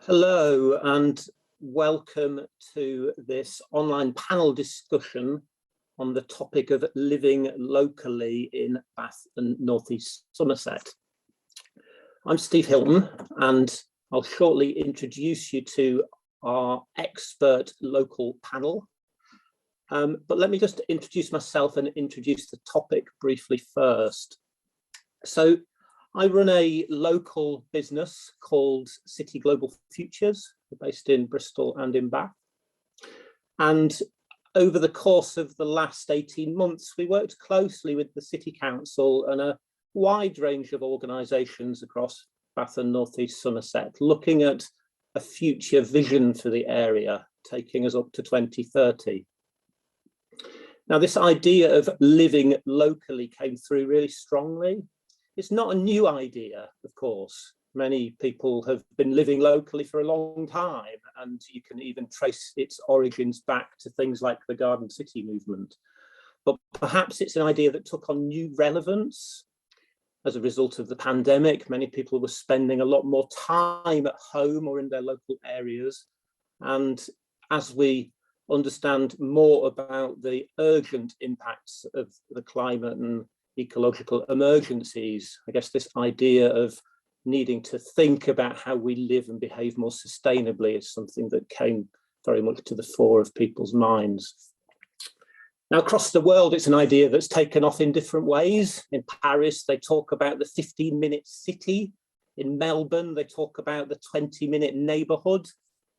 Hello and welcome to this online panel discussion on the topic of living locally in Bath and North East Somerset. I'm Steve Hilton and I'll shortly introduce you to our expert local panel. But let me just introduce myself and introduce the topic briefly first. So I run a local business called City Global Futures, based in Bristol and in Bath. And over the course of the last 18 months, we worked closely with the City Council and a wide range of organisations across Bath and North East Somerset, looking at a future vision for the area, taking us up to 2030. Now, this idea of living locally came through really strongly. It's not a new idea, of course. Many people have been living locally for a long time, and you can even trace its origins back to things like the Garden City movement. But perhaps it's an idea that took on new relevance as a result of the pandemic. Many people were spending a lot more time at home or in their local areas. And as we understand more about the urgent impacts of the climate and ecological emergencies, I guess this idea of needing to think about how we live and behave more sustainably is something that came very much to the fore of people's minds. Now, across the world, it's an idea that's taken off in different ways. In Paris, they talk about the 15-minute city. In Melbourne, they talk about the 20-minute neighbourhood.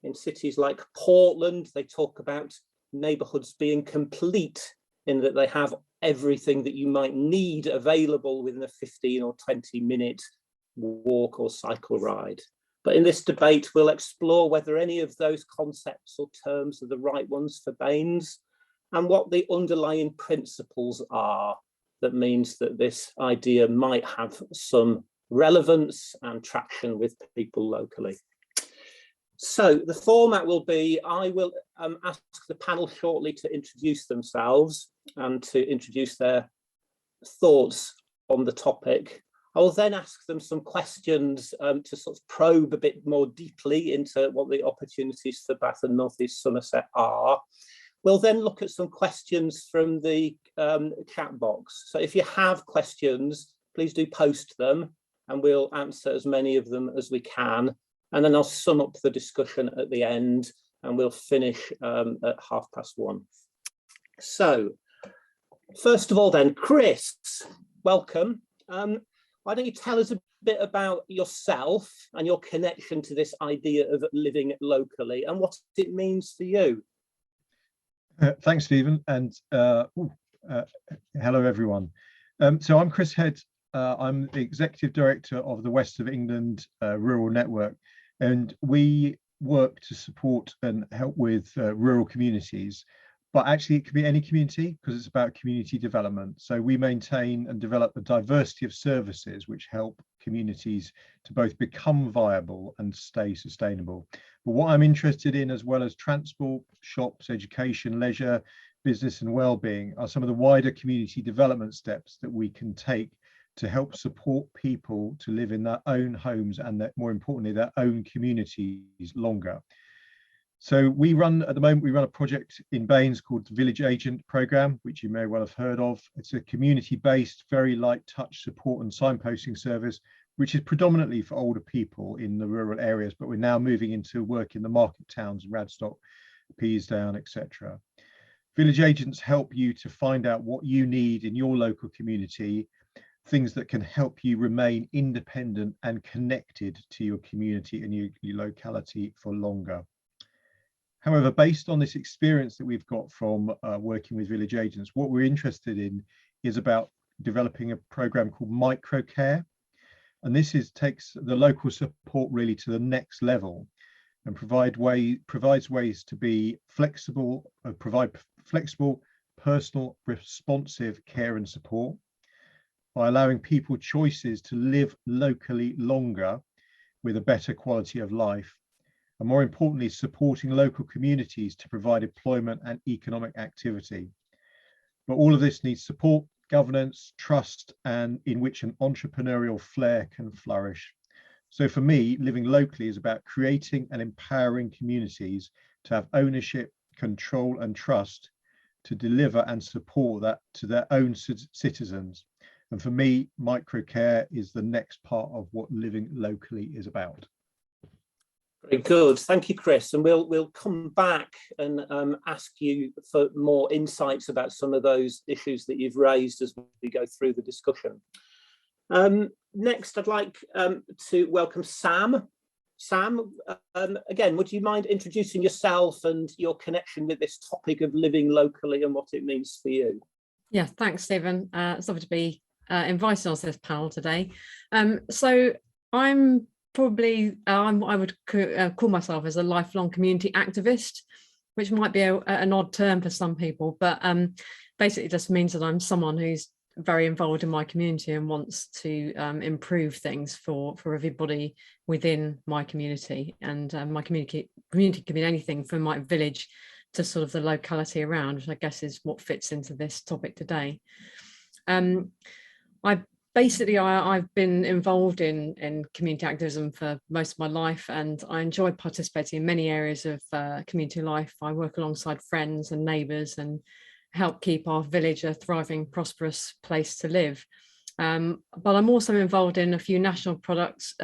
In cities like Portland, they talk about neighbourhoods being complete in that they have everything that you might need available within a 15 or 20-minute walk or cycle ride. But in this debate, we'll explore whether any of those concepts or terms are the right ones for Baines and what the underlying principles are that means that this idea might have some relevance and traction with people locally. So the format will be, I will ask the panel shortly to introduce themselves and to introduce their thoughts on the topic. I will then ask them some questions to sort of probe a bit more deeply into what the opportunities for Bath and North East Somerset are. We'll then look at some questions from the chat box. So if you have questions, please do post them and we'll answer as many of them as we can. And then I'll sum up the discussion at the end and we'll finish at 1:30. So first of all then, Chris, welcome. Why don't you tell us a bit about yourself and your connection to this idea of living locally and what it means for you? Thanks, Stephen, and hello, everyone. So I'm Chris Head. I'm the Executive Director of the West of England Rural Network, and we work to support and help with rural communities, but actually it can be any community because it's about community development. So we maintain and develop a diversity of services which help communities to both become viable and stay sustainable. But what I'm interested in, as well as transport, shops, education, leisure, business and well-being, are some of the wider community development steps that we can take to help support people to live in their own homes and that, more importantly, their own communities longer. So we run, at the moment, we run a project in Baines called the Village Agent Programme, which you may well have heard of. It's a community-based, very light touch support and signposting service, which is predominantly for older people in the rural areas, but we're now moving into work in the market towns, Radstock, Peasdown, etc. Village agents help you to find out what you need in your local community, things that can help you remain independent and connected to your community and your locality for longer. However, based on this experience that we've got from working with village agents, what we're interested in is about developing a program called microcare. And this takes the local support really to the next level and provides ways to be flexible, provide flexible, personal, responsive care and support, by allowing people choices to live locally longer with a better quality of life, and more importantly, supporting local communities to provide employment and economic activity. But all of this needs support, governance, trust, and in which an entrepreneurial flair can flourish. So for me, living locally is about creating and empowering communities to have ownership, control and trust to deliver and support that to their own citizens. And for me, microcare is the next part of what living locally is about. Very good, thank you, Chris. And we'll come back and ask you for more insights about some of those issues that you've raised as we go through the discussion. Next, I'd like to welcome Sam. Sam, again, would you mind introducing yourself and your connection with this topic of living locally and what it means for you? Yeah, thanks, Stephen. It's lovely to be invited onto this panel today. So I'm probably, I would call myself as a lifelong community activist, which might be an odd term for some people, but basically just means that I'm someone who's very involved in my community and wants to improve things for everybody within my community. And my community can be anything from my village to sort of the locality around, which I guess is what fits into this topic today. I've been involved in community activism for most of my life, and I enjoy participating in many areas of community life. I work alongside friends and neighbours and help keep our village a thriving, prosperous place to live. But I'm also involved in a few national projects.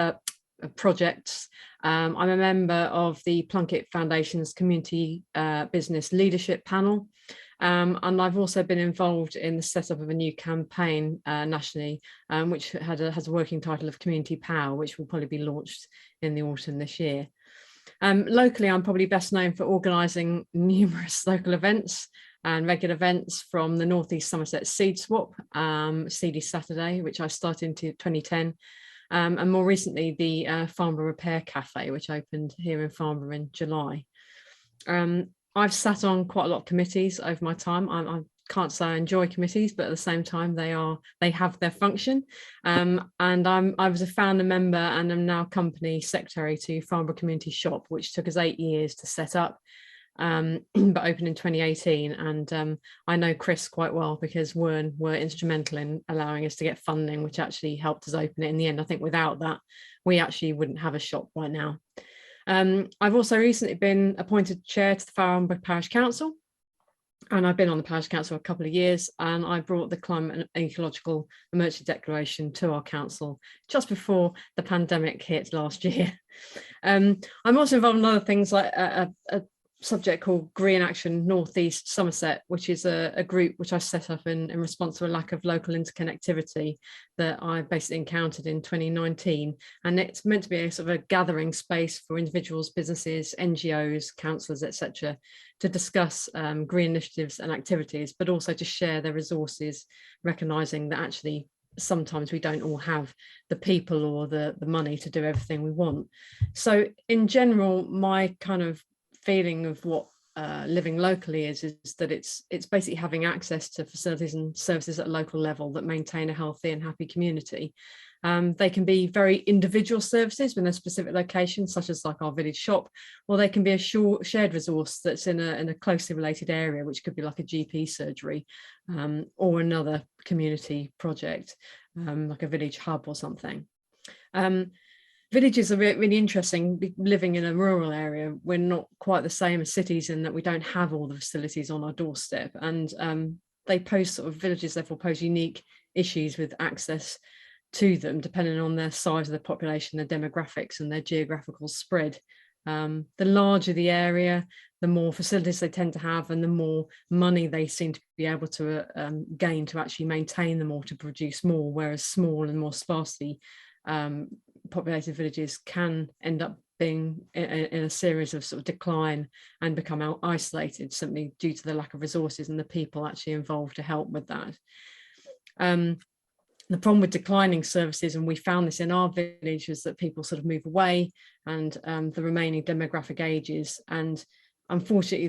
I'm a member of the Plunkett Foundation's Community Business Leadership Panel. And I've also been involved in the setup of a new campaign nationally, which has a working title of Community Power, which will probably be launched in the autumn this year. Locally, I'm probably best known for organising numerous local events and regular events, from the North East Somerset Seed Swap, Seedy Saturday, which I started in 2010, and more recently the Farnborough Repair Cafe, which opened here in Farnborough in July. I've sat on quite a lot of committees over my time. I can't say I enjoy committees, but at the same time they have their function. And I was a founder member and am now company secretary to Farnborough Community Shop, which took us 8 years to set up, but opened in 2018. And I know Chris quite well because Wern were instrumental in allowing us to get funding, which actually helped us open it in the end. I think without that, we actually wouldn't have a shop right now. I've also recently been appointed chair to the Farnborough Parish Council, and I've been on the Parish Council for a couple of years, and I brought the Climate and Ecological Emergency Declaration to our council just before the pandemic hit last year. I'm also involved in other things like a subject called Green Action North East Somerset, which is a group which I set up in response to a lack of local interconnectivity that I basically encountered in 2019. And it's meant to be a sort of a gathering space for individuals, businesses, NGOs, councillors, etc., to discuss green initiatives and activities, but also to share their resources, recognising that actually sometimes we don't all have the people or the money to do everything we want. So in general, my kind of feeling of what living locally is that it's basically having access to facilities and services at a local level that maintain a healthy and happy community. They can be very individual services within a specific location, such as like our village shop, or they can be a shared resource that's in a closely related area, which could be like a GP surgery, or another community project, like a village hub or something. Villages are really interesting. Living in a rural area, we're not quite the same as cities in that we don't have all the facilities on our doorstep, and they pose sort of villages therefore pose unique issues with access to them, depending on their size of the population, their demographics and their geographical spread. The larger the area, the more facilities they tend to have, and the more money they seem to be able to gain to actually maintain them or to produce more, whereas small and more sparsely populated villages can end up being in a series of sort of decline and become isolated simply due to the lack of resources and the people actually involved to help with that. The problem with declining services, and we found this in our village, is that people sort of move away and the remaining demographic ages. And unfortunately,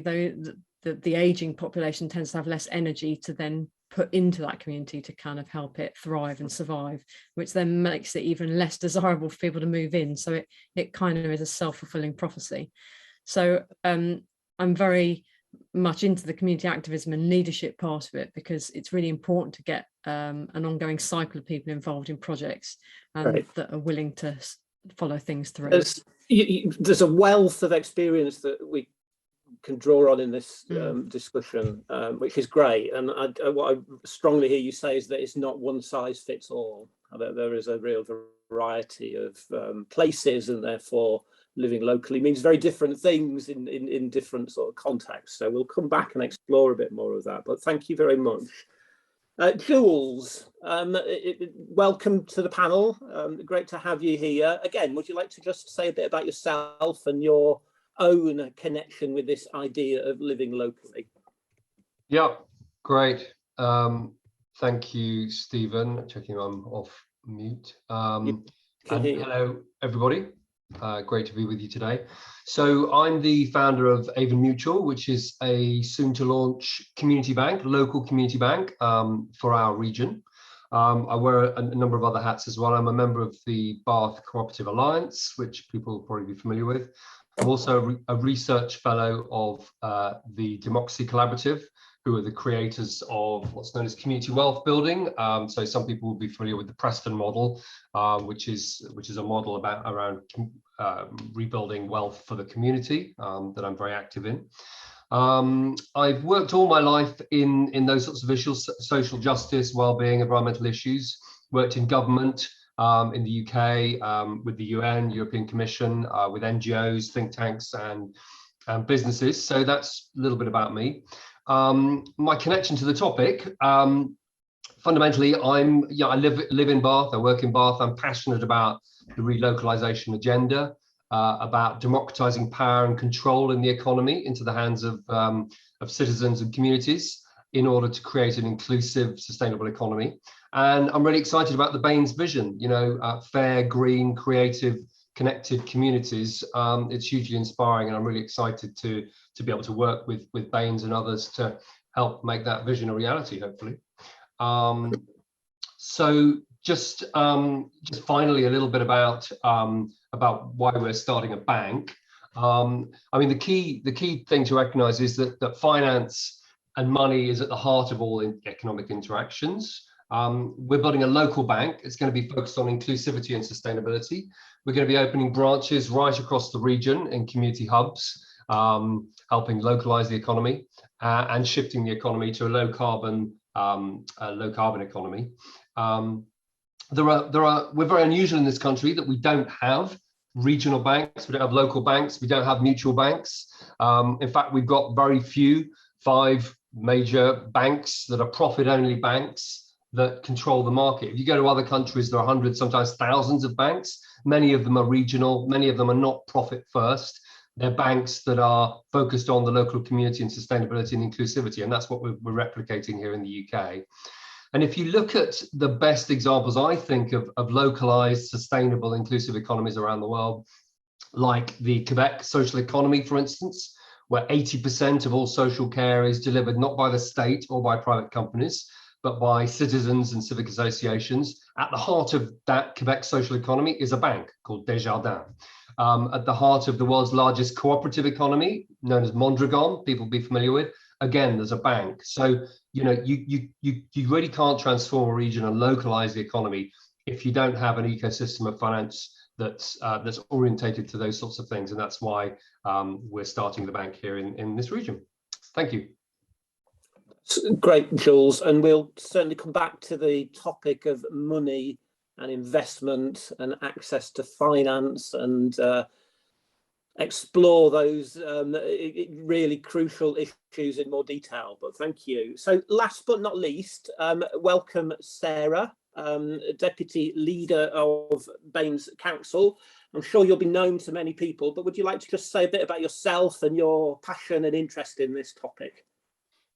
though, the aging population tends to have less energy to then put into that community to kind of help it thrive and survive, which then makes it even less desirable for people to move in. So it kind of is a self-fulfilling prophecy. So I'm very much into the community activism and leadership part of it, because it's really important to get an ongoing cycle of people involved in projects that are willing to follow things through. There's a wealth of experience that we can draw on in this discussion, which is great. And what I strongly hear you say is that it's not one size fits all. There is a real variety of places, and therefore living locally means very different things in different sort of contexts. So we'll come back and explore a bit more of that. But thank you very much. Jules, welcome to the panel. Great to have you here. Again, would you like to just say a bit about yourself and your own connection with this idea of living locally? Yeah, great. Thank you, Stephen. Checking I'm off mute. And hello, everybody. Great to be with you today. So I'm the founder of Avon Mutual, which is a soon-to-launch community bank, local community bank for our region. I wear a number of other hats as well. I'm a member of the Bath Cooperative Alliance, which people will probably be familiar with. I'm also a research fellow of the Democracy Collaborative, who are the creators of what's known as community wealth building. So some people will be familiar with the Preston model, which is a model around rebuilding wealth for the community that I'm very active in. I've worked all my life in those sorts of issues: social justice, well-being, environmental issues. Worked in government in the UK with the UN, European Commission, with NGOs, think tanks, and businesses. So that's a little bit about me. My connection to the topic, fundamentally, I live in Bath, I work in Bath. I'm passionate about the relocalization agenda, about democratizing power and control in the economy into the hands of citizens and communities in order to create an inclusive, sustainable economy. And I'm really excited about the Baine's vision, fair, green, creative, connected communities. It's hugely inspiring, and I'm really excited to be able to work with Baine's and others to help make that vision a reality, hopefully. So just finally a little bit about why we're starting a bank. I mean, the key thing to recognize is that finance and money is at the heart of all economic interactions. We're building a local bank. It's going to be focused on inclusivity and sustainability. We're going to be opening branches right across the region in community hubs, helping localize the economy and shifting the economy to a low carbon economy. We're very unusual in this country that we don't have regional banks, we don't have local banks, we don't have mutual banks. In fact, we've got very few, 5 major banks that are profit-only banks that control the market. If you go to other countries, there are hundreds, sometimes thousands of banks. Many of them are regional, many of them are not profit first. They're banks that are focused on the local community and sustainability and inclusivity, and that's what we're replicating here in the UK. And if you look at the best examples, I think, of localized, sustainable, inclusive economies around the world, like the Quebec social economy, for instance, where 80% of all social care is delivered not by the state or by private companies, but by citizens and civic associations. At the heart of that Quebec social economy is a bank called Desjardins. At the heart of the world's largest cooperative economy, known as Mondragon, people will be familiar with, again, there's a bank. So, you really can't transform a region and localize the economy if you don't have an ecosystem of finance that's orientated to those sorts of things. And that's why we're starting the bank here in this region. Thank you. Great, Jules, and we'll certainly come back to the topic of money and investment and access to finance and explore those really crucial issues in more detail. But thank you. So last but not least, welcome Sarah, Deputy Leader of Baine's Council. I'm sure you'll be known to many people, but would you like to just say a bit about yourself and your passion and interest in this topic?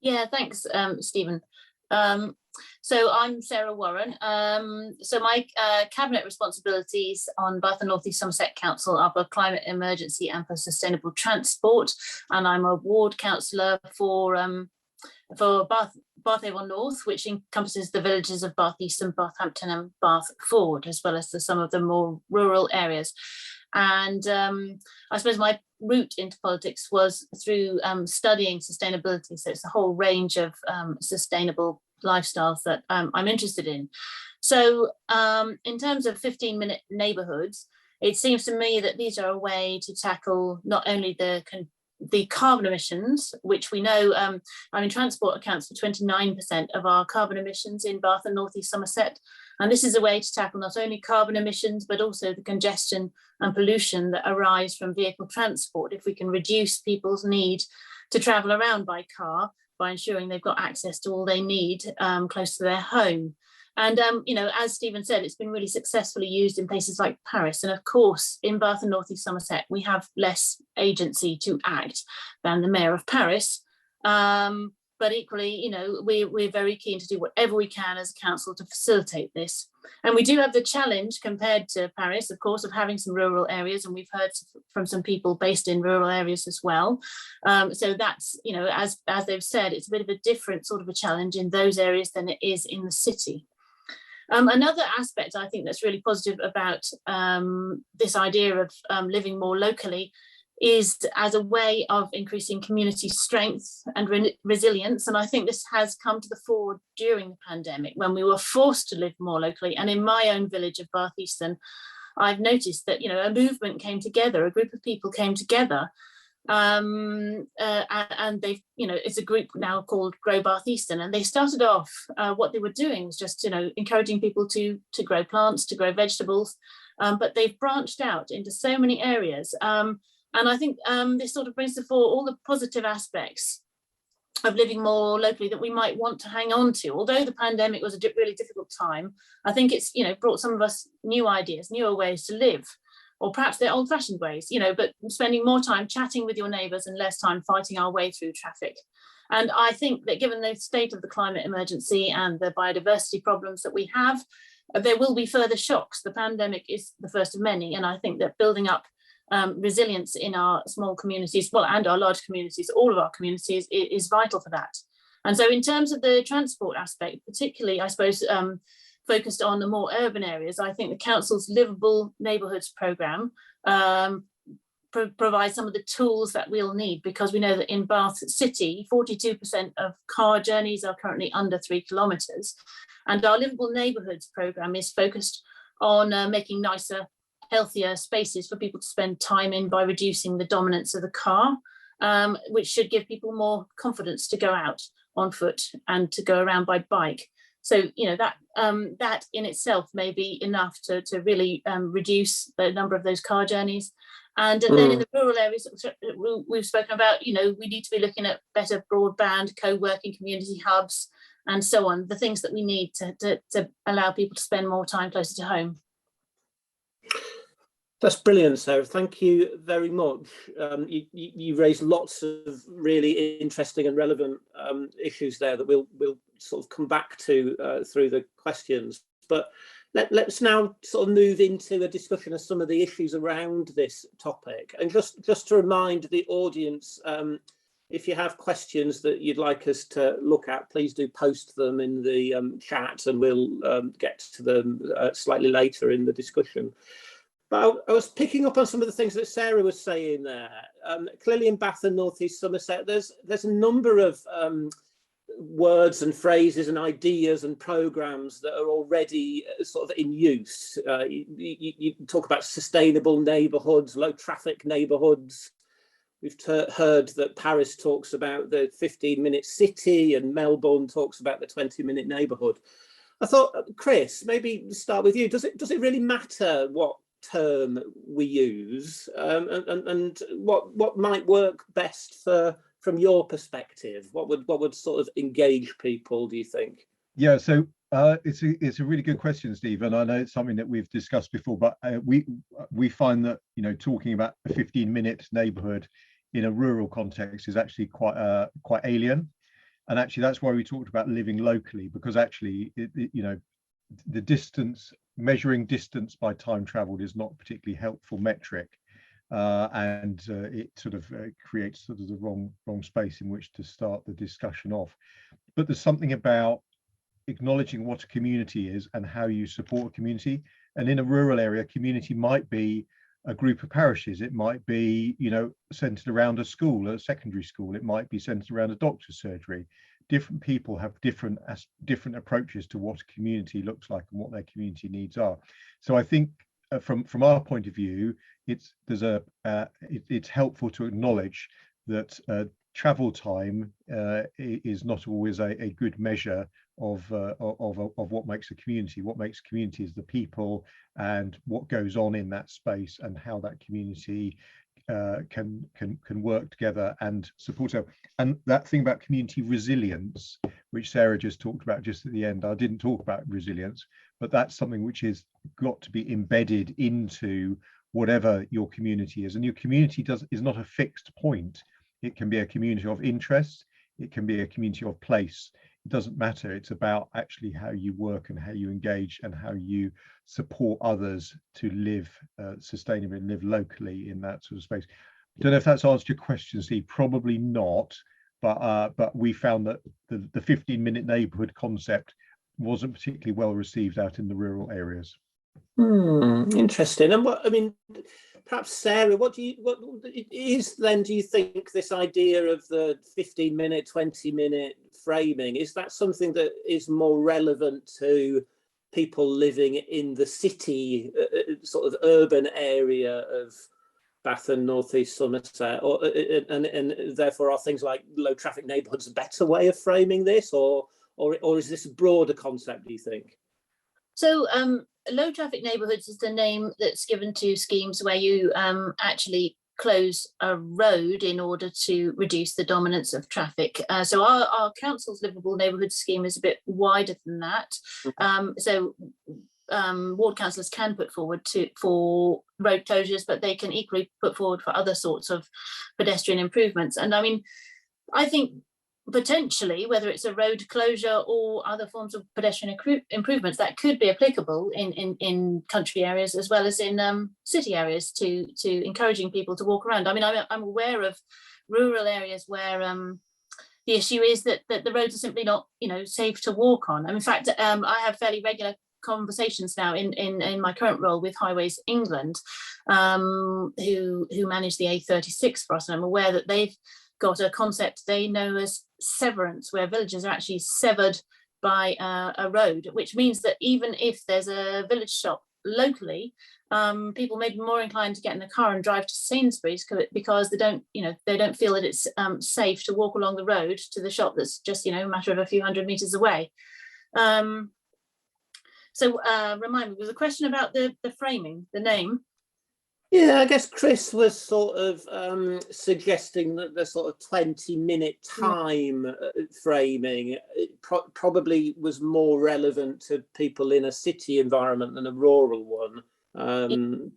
Yeah, thanks, Stephen. So I'm Sarah Warren. So my cabinet responsibilities on Bath and North East Somerset Council are for climate emergency and for sustainable transport, and I'm a ward councillor for Bath Avon North, which encompasses the villages of Bath East and Bathampton and Bath Ford, as well as some of the more rural areas. And I suppose my route into politics was through studying sustainability. So it's a whole range of sustainable lifestyles that I'm interested in. So in terms of 15-minute neighbourhoods, it seems to me that these are a way to tackle not only the carbon emissions, which we know, transport accounts for 29% of our carbon emissions in Bath and North East Somerset. And this is a way to tackle not only carbon emissions, but also the congestion and pollution that arise from vehicle transport. If we can reduce people's need to travel around by car by ensuring they've got access to all they need close to their home. And, as Stephen said, it's been really successfully used in places like Paris. And of course, in Bath and North East Somerset, we have less agency to act than the Mayor of Paris. But equally, we're very keen to do whatever we can as a council to facilitate this. And we do have the challenge compared to Paris, of course, of having some rural areas. And we've heard from some people based in rural areas as well. So that's, as they've said, it's a bit of a different sort of a challenge in those areas than it is in the city. Another aspect I think that's really positive about this idea of living more locally is as a way of increasing community strength and resilience. And I think this has come to the fore during the pandemic when we were forced to live more locally. And in my own village of Bath Easton, I've noticed that, a movement came together, a group of people came together. And they've, it's a group now called Grow Bath Easton, and they started off, what they were doing was just, encouraging people to grow plants, to grow vegetables, but they've branched out into so many areas. And I think this sort of brings to fore all the positive aspects of living more locally that we might want to hang on to. Although the pandemic was a really difficult time, I think it's, brought some of us new ideas, newer ways to live. Or perhaps they're old-fashioned ways, but spending more time chatting with your neighbours and less time fighting our way through traffic. And I think that given the state of the climate emergency and the biodiversity problems that we have, there will be further shocks. The pandemic is the first of many, and I think that building up resilience in our small communities, and our large communities, all of our communities, is vital for that. And so in terms of the transport aspect, particularly, I suppose, focused on the more urban areas, I think the council's Livable Neighbourhoods programme provides some of the tools that we'll need, because we know that in Bath City, 42% of car journeys are currently under 3 kilometres. And our Livable Neighbourhoods programme is focused on making nicer, healthier spaces for people to spend time in by reducing the dominance of the car, which should give people more confidence to go out on foot and to go around by bike. So, that in itself may be enough to really reduce the number of those car journeys. And then in the rural areas we've spoken about, we need to be looking at better broadband, co-working community hubs, and so on, the things that we need to allow people to spend more time closer to home. That's brilliant, Sarah. Thank you very much. You raised lots of really interesting and relevant issues there that we'll sort of come back to through the questions. But let's now sort of move into a discussion of some of the issues around this topic. And just to remind the audience, if you have questions that you'd like us to look at, please do post them in the chat, and we'll get to them slightly later in the discussion. But I was picking up on some of the things that Sarah was saying there. Clearly in Bath and North East Somerset, there's a number of words and phrases and ideas and programmes that are already sort of in use. You talk about sustainable neighbourhoods, low traffic neighbourhoods. We've heard that Paris talks about the 15-minute city and Melbourne talks about the 20-minute neighbourhood. I thought, Chris, maybe start with you. Does it really matter what term we use, and what might work best from your perspective? What would sort of engage people, do you think? Yeah, so it's a really good question, Steve, and I know it's something that we've discussed before, but we find that talking about a 15-minute neighbourhood in a rural context is actually quite alien, and actually that's why we talked about living locally, because actually the distance, measuring distance by time travelled is not a particularly helpful metric, and it sort of creates sort of the wrong space in which to start the discussion off. But there's something about acknowledging what a community is and how you support a community. And in a rural area, community might be a group of parishes. It might be, centred around a school, a secondary school. It might be centred around a doctor's surgery. Different people have different approaches to what a community looks like and what their community needs are. So I think from our point of view, it's helpful to acknowledge that travel time is not always a good measure of what makes a community. What makes a community is the people and what goes on in that space and how that community can work together and support it. And that thing about community resilience, which Sarah just talked about just at the end, I didn't talk about resilience, but that's something which is got to be embedded into whatever your community is. And your community is not a fixed point. It can be a community of interest, it can be a community of place. It doesn't matter. It's about actually how you work and how you engage and how you support others to live sustainably and live locally in that sort of space. I don't know if that's answered your question, Steve. Probably not, but we found that the 15-minute neighbourhood concept wasn't particularly well received out in the rural areas. Interesting. And what I mean, perhaps Sarah, what is then, do you think, this idea of the 15-minute, 20-minute framing, is that something that is more relevant to people living in the city, sort of urban area of Bath and North East Somerset, or and therefore are things like low traffic neighbourhoods a better way of framing this, or is this a broader concept, do you think? So low traffic neighbourhoods is the name that's given to schemes where you actually close a road in order to reduce the dominance of traffic. So our council's livable neighbourhood scheme is a bit wider than that. So ward councillors can put forward for road closures, but they can equally put forward for other sorts of pedestrian improvements. And I mean, I think potentially, whether it's a road closure or other forms of pedestrian improvements, that could be applicable in country areas as well as in city areas to encouraging people to walk around. I mean, I'm aware of rural areas where the issue is that the roads are simply not, safe to walk on. And in fact, I have fairly regular conversations now in my current role with Highways England, who manage the A36 for us, and I'm aware that they've got a concept they know as severance, where villages are actually severed by a road, which means that even if there's a village shop locally, people may be more inclined to get in the car and drive to Sainsbury's because they don't feel that it's safe to walk along the road to the shop that's just a matter of a few hundred meters away. So remind me, was a question about the framing, the name? Yeah, I guess Chris was sort of suggesting that the sort of 20-minute time framing probably was more relevant to people in a city environment than a rural one.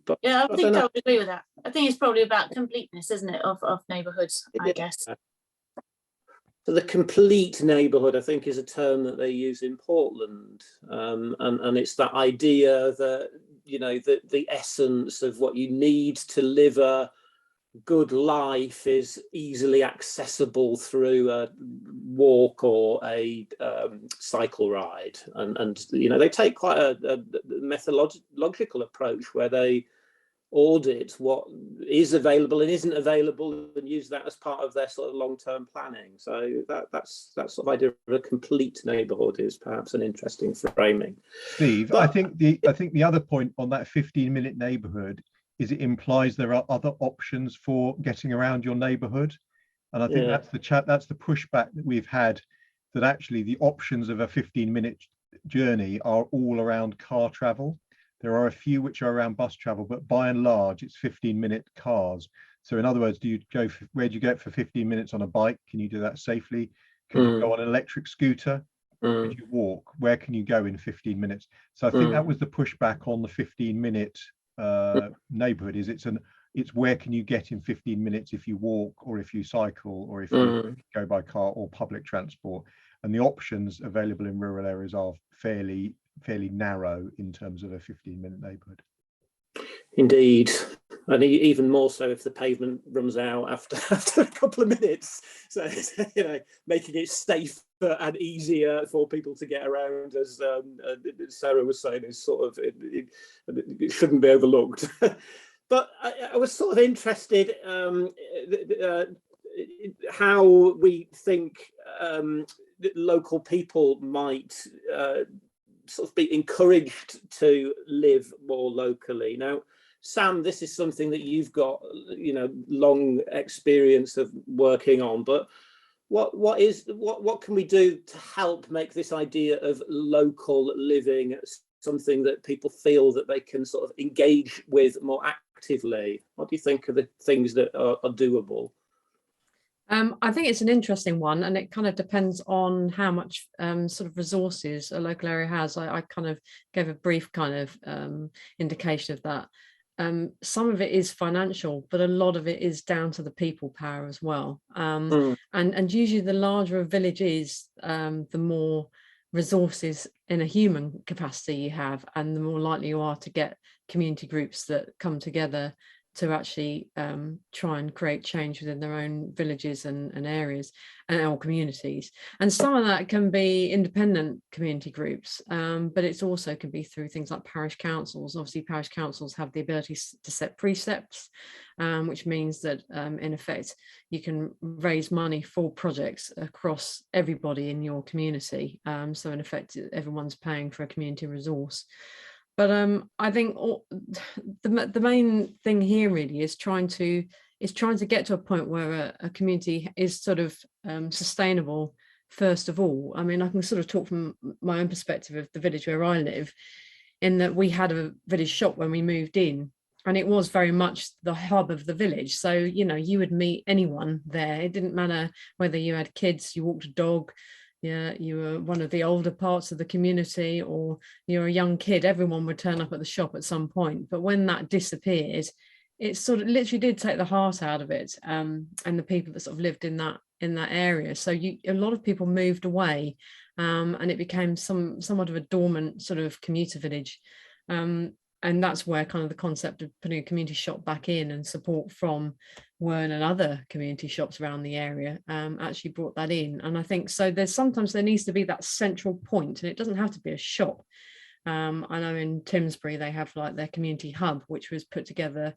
But yeah, I think I would agree with that. I think it's probably about completeness, isn't it, of neighbourhoods, I guess. So the complete neighbourhood, I think, is a term that they use in Portland, and it's that idea that the essence of what you need to live a good life is easily accessible through a walk or a cycle ride, and they take quite a methodological approach where they audit what is available and isn't available and use that as part of their sort of long-term planning. So that's sort of idea of a complete neighbourhood is perhaps an interesting framing. Steve, but I think the other point on that 15-minute neighbourhood is it implies there are other options for getting around your neighbourhood, and I think that's the pushback that we've had, that actually the options of a 15-minute journey are all around car travel. There are a few which are around bus travel, but by and large, it's 15-minute cars. So in other words, where do you go for 15 minutes on a bike? Can you do that safely? Can you go on an electric scooter? Could you walk? Where can you go in 15 minutes? So I think that was the pushback on the 15-minute neighbourhood, is it's where can you get in 15 minutes if you walk or if you cycle or if you go by car or public transport. And the options available in rural areas are fairly narrow in terms of a 15-minute neighbourhood. Indeed, and even more so if the pavement runs out after a couple of minutes. So making it safer and easier for people to get around, as Sarah was saying, is sort of it shouldn't be overlooked. But I was sort of interested how we think local people might sort of be encouraged to live more locally. Now, Sam, this is something that you've got, you know, long experience of working on, but what can we do to help make this idea of local living something that people feel that they can sort of engage with more actively? What do you think are the things that are doable? I think it's an interesting one, and it kind of depends on how much sort of resources a local area has. I kind of gave a brief kind of indication of that. Some of it is financial, but a lot of it is down to the people power as well. And usually the larger a village is, the more resources in a human capacity you have, and the more likely you are to get community groups that come together to actually try and create change within their own villages and areas and our communities. And some of that can be independent community groups, but it's also can be through things like parish councils. Obviously, parish councils have the ability to set precepts, which means that in effect, you can raise money for projects across everybody in your community. So in effect, everyone's paying for a community resource. But I think the main thing here really is trying to get to a point where a community is sort of sustainable first of all. I mean, I can sort of talk from my own perspective of the village where I live, in that we had a village shop when we moved in, and it was very much the hub of the village. So, you know, you would meet anyone there. It didn't matter whether you had kids, you walked a dog, yeah, you were one of the older parts of the community, or you're a young kid, everyone would turn up at the shop at some point. But when that disappeared, it sort of literally did take the heart out of it, and the people that sort of lived in that area. So a lot of people moved away, and it became somewhat of a dormant sort of commuter village. And that's where kind of the concept of putting a community shop back in, and support from Wern and other community shops around the area actually brought that in. And I think so sometimes there needs to be that central point, and it doesn't have to be a shop. I know in Timsbury they have like their community hub, which was put together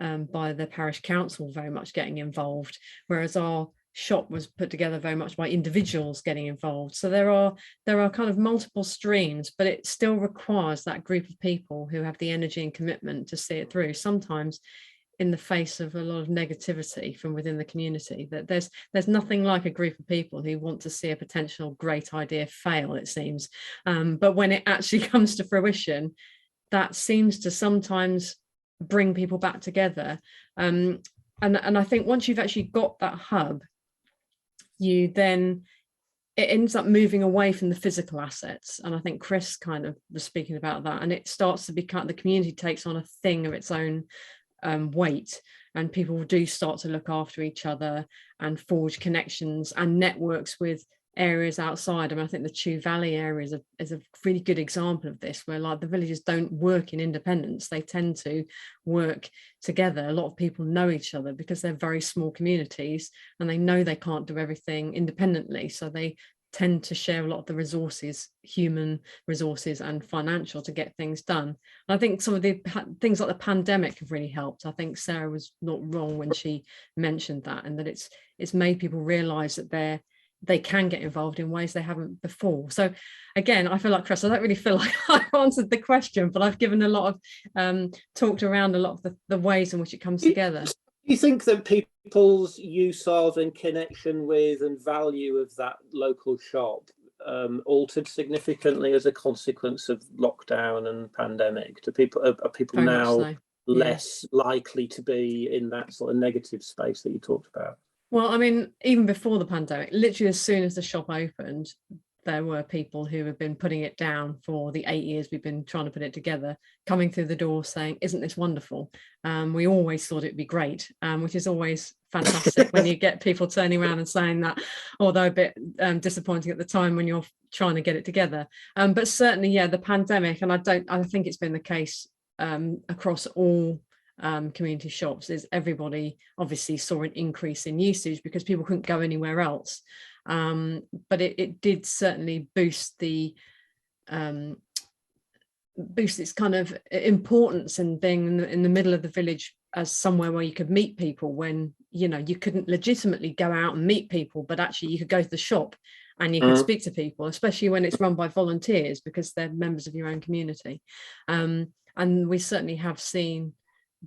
by the parish council very much getting involved, whereas our shop was put together very much by individuals getting involved. So there are kind of multiple streams, but it still requires that group of people who have the energy and commitment to see it through, sometimes in the face of a lot of negativity from within the community. That there's nothing like a group of people who want to see a potential great idea fail, it seems, but when it actually comes to fruition, that seems to sometimes bring people back together. And I think once you've actually got that hub, it ends up moving away from the physical assets. And I think Chris kind of was speaking about that, and it starts to become, the community takes on a thing of its own weight, and people do start to look after each other and forge connections and networks with areas outside. I mean, I think the Chew Valley area is a really good example of this, where like the villages don't work in independence, they tend to work together. A lot of people know each other because they're very small communities, and they know they can't do everything independently, so they tend to share a lot of the resources, human resources and financial, to get things done. And I think some of the things like the pandemic have really helped. I think Sarah was not wrong when she mentioned that, and that it's made people realize that they can get involved in ways they haven't before. So again, I feel like, Chris, I don't really feel like I've answered the question, but I've given a lot of, talked around a lot of the ways in which it comes together. Do you think that people's use of and connection with and value of that local shop altered significantly as a consequence of lockdown and pandemic? Are people Very now much so. less likely to be in that sort of negative space that you talked about? Well, I mean, even before the pandemic, literally as soon as the shop opened, there were people who have been putting it down for the 8 years we've been trying to put it together, coming through the door saying, isn't this wonderful? We always thought it'd be great, which is always fantastic when you get people turning around and saying that, although a bit disappointing at the time when you're trying to get it together. But certainly, yeah, the pandemic, and I think it's been the case across all community shops, is everybody obviously saw an increase in usage because people couldn't go anywhere else. But it did certainly boost its kind of importance in being in the middle of the village as somewhere where you could meet people, when, you know, you couldn't legitimately go out and meet people, but actually you could go to the shop and you can speak to people, especially when it's run by volunteers, because they're members of your own community. And we certainly have seen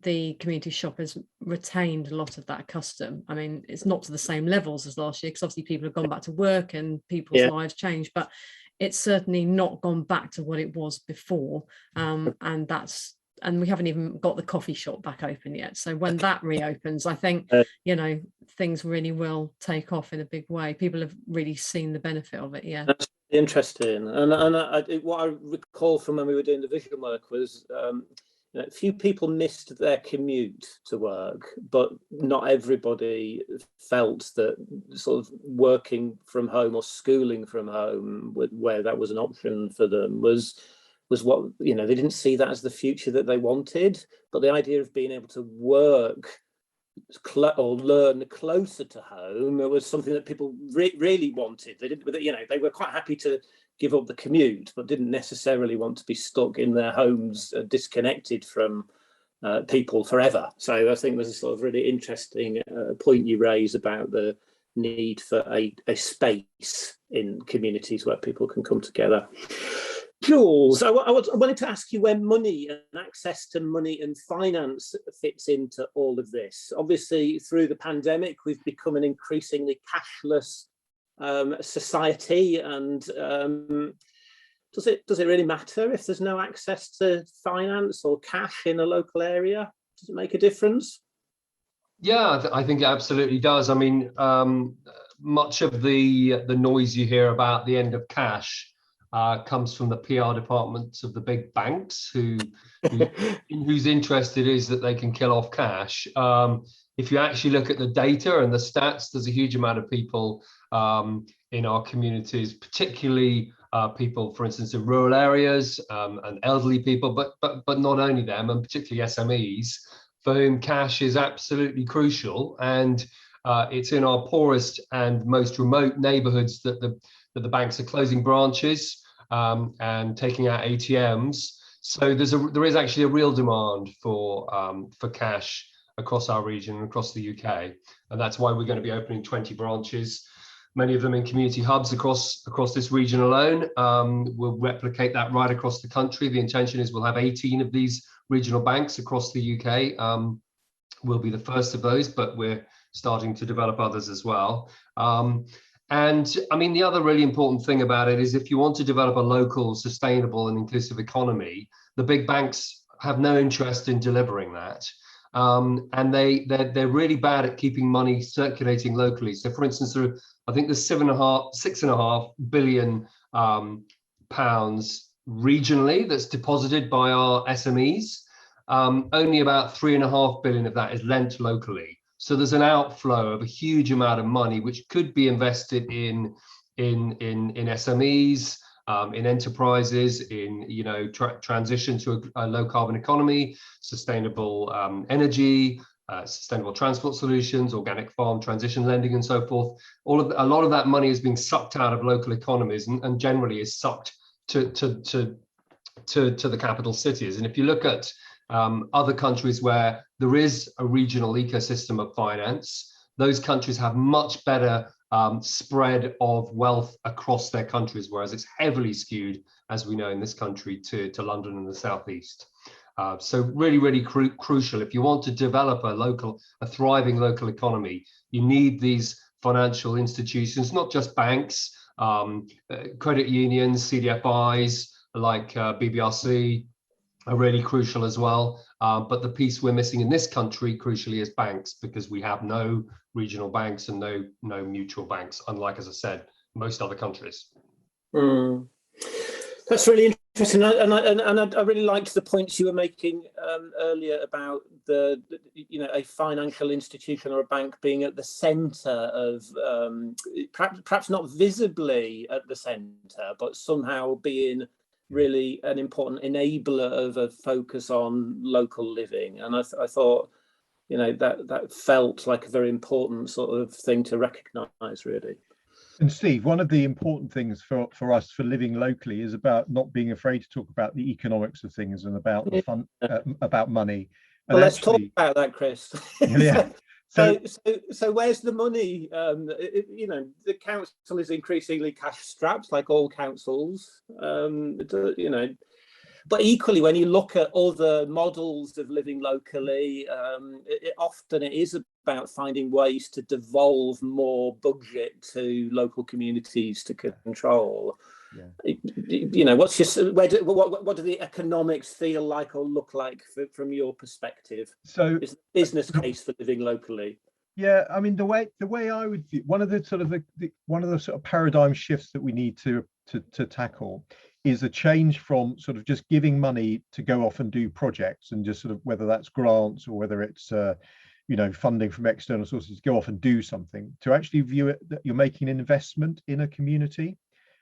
the community shop has retained a lot of that custom. I mean, it's not to the same levels as last year, because obviously people have gone back to work and people's lives change, but it's certainly not gone back to what it was before. And we haven't even got the coffee shop back open yet. So when that reopens, I think, you know, things really will take off in a big way. People have really seen the benefit of it. Yeah. That's interesting. And what I recall from when we were doing the vision work was, you know, few people missed their commute to work, but not everybody felt that sort of working from home or schooling from home, where that was an option for them, was what, you know, they didn't see that as the future that they wanted. But the idea of being able to work or learn closer to home, it was something that people really wanted. They didn't, you know, they were quite happy to give up the commute, but didn't necessarily want to be stuck in their homes, disconnected from people forever. So I think there's a sort of really interesting point you raise about the need for a space in communities where people can come together. Jules, I wanted to ask you where money and access to money and finance fits into all of this. Obviously, through the pandemic, we've become an increasingly cashless society, and does it really matter if there's no access to finance or cash in a local area? Does it make a difference? Yeah, I think it absolutely does. I mean, much of the noise you hear about the end of cash comes from the PR departments of the big banks, in whose interest it is that they can kill off cash. If you actually look at the data and the stats, there's a huge amount of people in our communities, particularly people, for instance, in rural areas, and elderly people, but not only them, and particularly SMEs, for whom cash is absolutely crucial. And it's in our poorest and most remote neighborhoods that the banks are closing branches and taking out ATMs. So there is actually a real demand for cash across our region and across the UK, and that's why we're going to be opening 20 branches, many of them in community hubs across this region alone. We'll replicate that right across the country. The intention is we'll have 18 of these regional banks across the UK. We'll be the first of those, but we're starting to develop others as well. And I mean, the other really important thing about it is, if you want to develop a local, sustainable and inclusive economy, the big banks have no interest in delivering that. And they're really bad at keeping money circulating locally. So for instance, I think there's 6.5 billion pounds regionally that's deposited by our SMEs. Only about 3.5 billion of that is lent locally. So there's an outflow of a huge amount of money which could be invested in SMEs, in enterprises, in transition to a low carbon economy, sustainable energy, sustainable transport solutions, organic farm transition lending, and so forth. A lot of that money is being sucked out of local economies and generally is sucked to the capital cities. And if you look at other countries where there is a regional ecosystem of finance, those countries have much better spread of wealth across their countries, whereas it's heavily skewed, as we know in this country, to London and the southeast. So really, really crucial. If you want to develop a thriving local economy, you need these financial institutions, not just banks, credit unions, CDFIs like BBRC are really crucial as well. But the piece we're missing in this country, crucially, is banks, because we have no regional banks and no mutual banks, unlike, as I said, most other countries. That's really interesting, and I really liked the points you were making earlier about a financial institution or a bank being at the centre of perhaps not visibly at the centre, but somehow being really an important enabler of a focus on local living. And I thought, that felt like a very important sort of thing to recognise, really. And Steve, one of the important things for us for living locally is about not being afraid to talk about the economics of things and about the fun, about money. And well, let's talk about that, Chris. Yeah. So where's the money? You know, the council is increasingly cash strapped, like all councils. You know, but equally, when you look at other models of living locally, often it is about finding ways to devolve more budget to local communities to control. Yeah. You know, what do the economics feel like or look like from your perspective? So, is the business case for living locally? Yeah, I mean, the way I would view one of the sort of paradigm shifts that we need to tackle is a change from sort of just giving money to go off and do projects, and just sort of whether that's grants or whether it's you know, funding from external sources to go off and do something, to actually view it that you're making an investment in a community.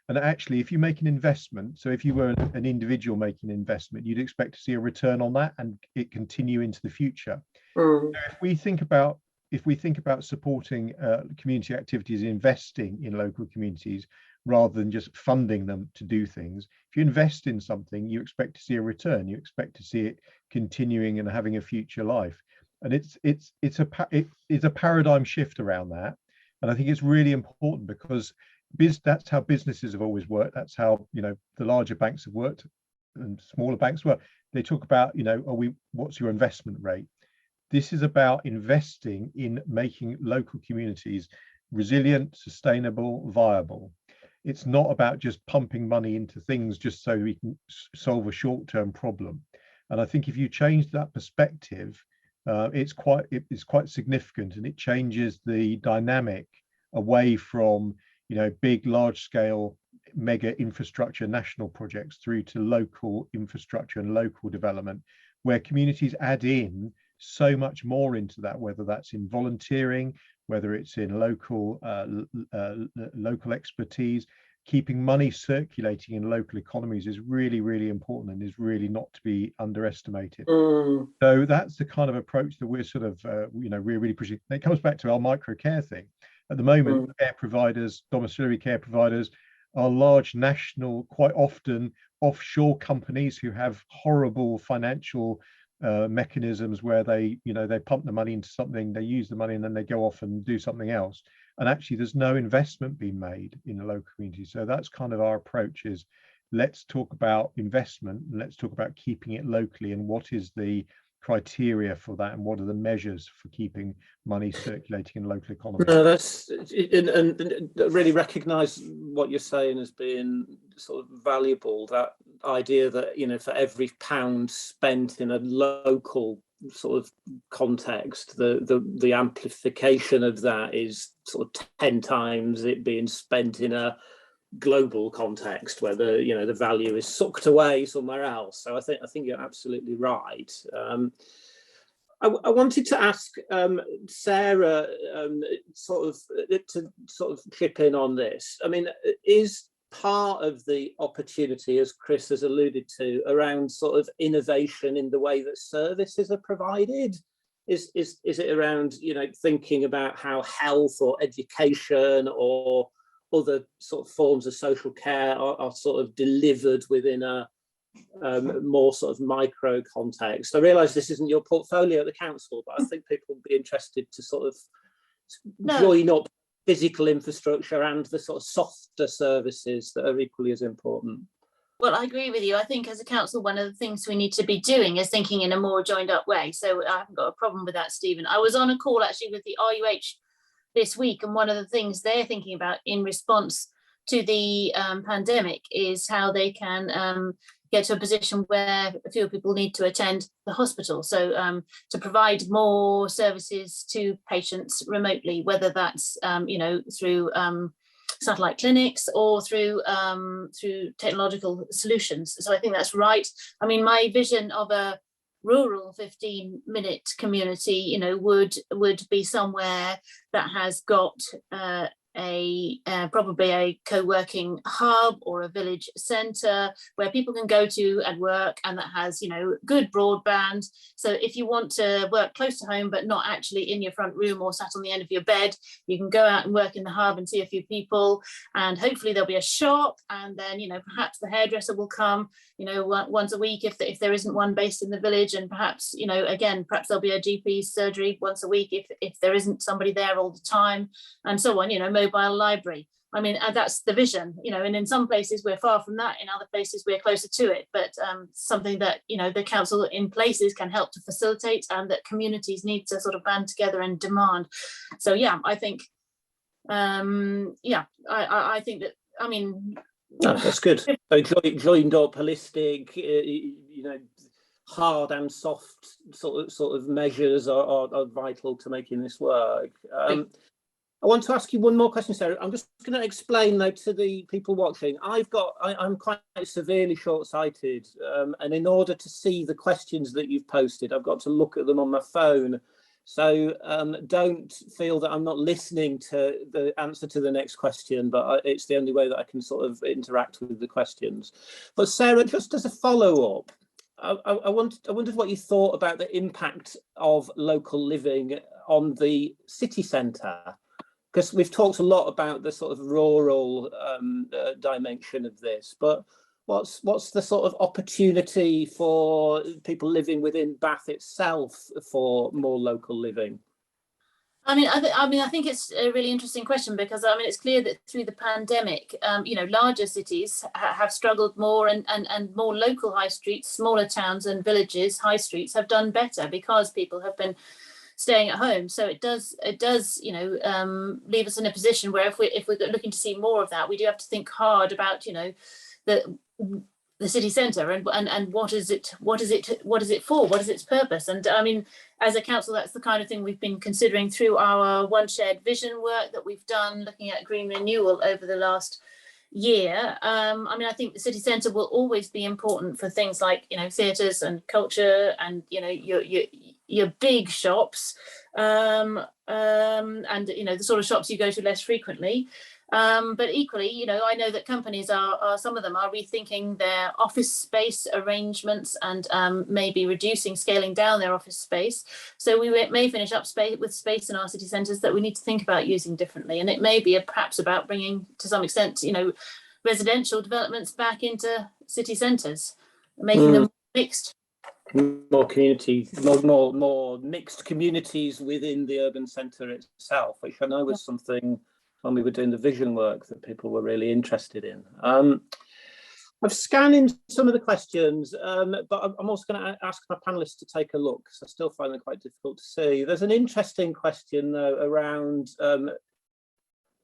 And actually, if you make an investment, so if you were an individual making an investment, you'd expect to see a return on that and it continue into the future. So if we think about supporting community activities, investing in local communities rather than just funding them to do things, if you invest in something, you expect to see a return. You expect to see it continuing and having a future life. And it's a paradigm shift around that. And I think it's really important because that's how businesses have always worked. That's how, you know, the larger banks have worked and smaller banks work. They talk about, you know, what's your investment rate? This is about investing in making local communities resilient, sustainable, viable. It's not about just pumping money into things just so we can solve a short-term problem. And I think if you change that perspective, it's quite significant, and it changes the dynamic away from, you know, big, large-scale mega infrastructure national projects through to local infrastructure and local development, where communities add in so much more into that, whether that's in volunteering, whether it's in local expertise. Keeping money circulating in local economies is really, really important and is really not to be underestimated. So that's the kind of approach that we're sort of, you know, we're really pushing. And it comes back to our microcare thing. At the moment, care providers, domiciliary care providers, are large national, quite often offshore companies who have horrible financial mechanisms where they, you know, they pump the money into something, they use the money, and then they go off and do something else. And actually, there's no investment being made in the local community. So that's kind of our approach: is let's talk about investment and let's talk about keeping it locally, and what is the criteria for that, and what are the measures for keeping money circulating in local economy. No, that's and really recognise what you're saying as being sort of valuable. That idea that, you know, for every pound spent in a local sort of context, the amplification of that is sort of 10 times it being spent in a global context where the, you know, the value is sucked away somewhere else. So I think you're absolutely right. I wanted to ask Sarah to chip in on this. I mean, is part of the opportunity, as Chris has alluded to, around sort of innovation in the way that services are provided? Is it around, you know, thinking about how health or education or other sort of forms of social care are sort of delivered within a more sort of micro context? I realise this isn't your portfolio at the council, but I think people would be interested to sort of join up physical infrastructure and the sort of softer services that are equally as important. Well, I agree with you. I think as a council, one of the things we need to be doing is thinking in a more joined up way. So I haven't got a problem with that, Stephen. I was on a call actually with the RUH this week, and one of the things they're thinking about in response to the pandemic is how they can get to a position where fewer people need to attend the hospital. So to provide more services to patients remotely, whether that's you know, through satellite clinics or through technological solutions. So I think that's right. I mean, my vision of a rural 15-minute community, you know, would be somewhere that has got probably a co-working hub or a village centre where people can go to and work, and that has, you know, good broadband. So if you want to work close to home but not actually in your front room or sat on the end of your bed, you can go out and work in the hub and see a few people, and hopefully there'll be a shop, and then, you know, perhaps the hairdresser will come, you know, once a week if there isn't one based in the village, and perhaps, you know, again, perhaps there'll be a GP surgery once a week if there isn't somebody there all the time, and so on, you know, mobile library. I mean, that's the vision, you know, and in some places we're far from that, in other places we're closer to it, but something that, you know, the council in places can help to facilitate, and that communities need to sort of band together and demand. So yeah, I think, yeah, I think that, I mean, no, that's good. So joined up, holistic, you know, hard and soft sort of measures are vital to making this work. I want to ask you one more question, Sarah. I'm just going to explain though to the people watching. I'm quite severely short-sighted, and in order to see the questions that you've posted, I've got to look at them on my phone. So don't feel that I'm not listening to the answer to the next question, but it's the only way that I can sort of interact with the questions. But Sarah, just as a follow-up, I wondered what you thought about the impact of local living on the city centre, because we've talked a lot about the sort of rural dimension of this, but what's the sort of opportunity for people living within Bath itself for more local living? I mean, I think it's a really interesting question, because I mean, it's clear that through the pandemic, you know, larger cities have struggled more, and more local high streets, smaller towns and villages, high streets have done better because people have been staying at home. So it does, you know, leave us in a position where if we're looking to see more of that, we do have to think hard about, you know, the city centre and what is it for, what is its purpose. And I mean, as a council, that's the kind of thing we've been considering through our One Shared Vision work that we've done, looking at green renewal over the last year. I mean, I think the city centre will always be important for things like, you know, theatres and culture, and, you know, your big shops, and, you know, the sort of shops you go to less frequently. But equally, you know, I know that companies some of them are rethinking their office space arrangements, and maybe scaling down their office space. So we may finish up with space in our city centres that we need to think about using differently. And it may be perhaps about bringing, to some extent, you know, residential developments back into city centres, making them mixed. More community, more mixed communities within the urban centre itself, which I know was something when we were doing the vision work that people were really interested in. I've scanned in some of the questions, but I'm also going to ask my panellists to take a look, because I still find them quite difficult to see. There's an interesting question though around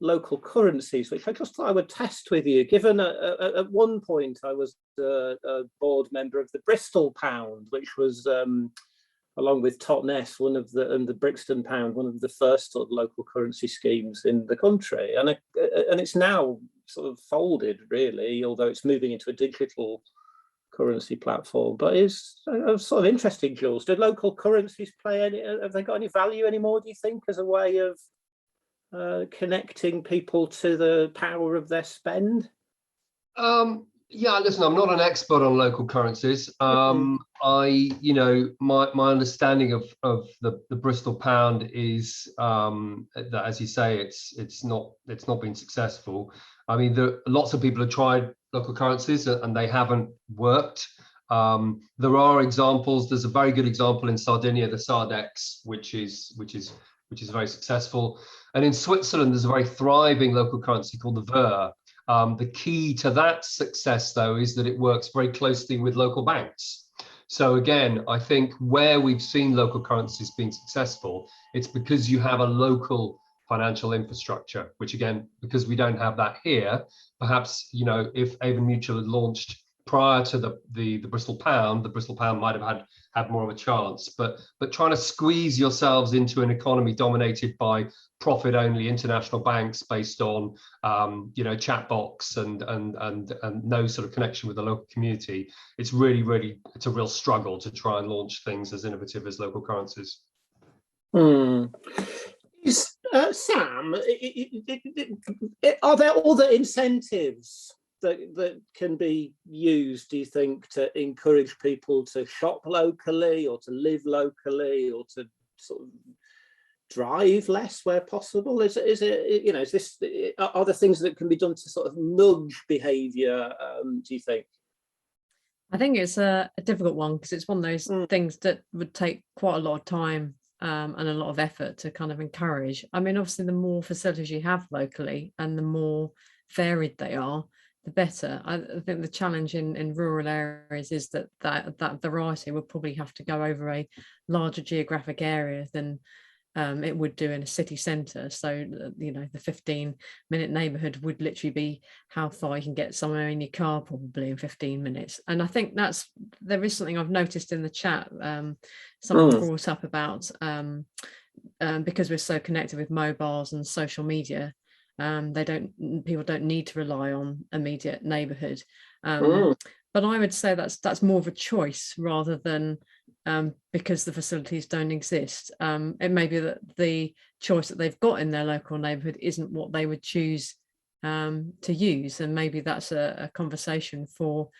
local currencies, which I just thought I would test with you, given at one point I was a board member of the Bristol Pound, which was along with Totnes, and the Brixton Pound, one of the first sort of local currency schemes in the country, and it's now sort of folded really, although it's moving into a digital currency platform. But it's sort of interesting, Jules. Do local currencies have they got any value anymore, do you think, as a way of connecting people to the power of their spend? Yeah, listen, I'm not an expert on local currencies. You know, my understanding of the Bristol Pound is that, as you say, it's not been successful. I mean, lots of people have tried local currencies and they haven't worked. There are examples. There's a very good example in Sardinia, the Sardex, which is very successful. And in Switzerland, there's a very thriving local currency called the Ver. The key to that success, though, is that it works very closely with local banks. So again, I think where we've seen local currencies being successful, it's because you have a local financial infrastructure, which again, because we don't have that here, perhaps, you know, if Avon Mutual had launched prior to the Bristol Pound, the Bristol Pound might have had more of a chance. But trying to squeeze yourselves into an economy dominated by profit-only international banks based on you know, chat box and no sort of connection with the local community, it's it's a real struggle to try and launch things as innovative as local currencies. Sam, are there other incentives that can be used, do you think, to encourage people to shop locally or to live locally or to sort of drive less where possible? Is it, you know, are there things that can be done to sort of nudge behaviour, do you think? I think it's a difficult one because it's one of those things that would take quite a lot of time and a lot of effort to kind of encourage. I mean, obviously, the more facilities you have locally and the more varied they are, the better. I think the challenge in rural areas is that variety would probably have to go over a larger geographic area than it would do in a city centre. So, you know, the 15-minute neighbourhood would literally be how far you can get somewhere in your car probably in 15 minutes. And I think there is something I've noticed in the chat. Someone brought up about because we're so connected with mobiles and social media, people don't need to rely on immediate neighbourhood. But I would say that's more of a choice rather than because the facilities don't exist. It may be that the choice that they've got in their local neighbourhood isn't what they would choose to use, and maybe that's a conversation for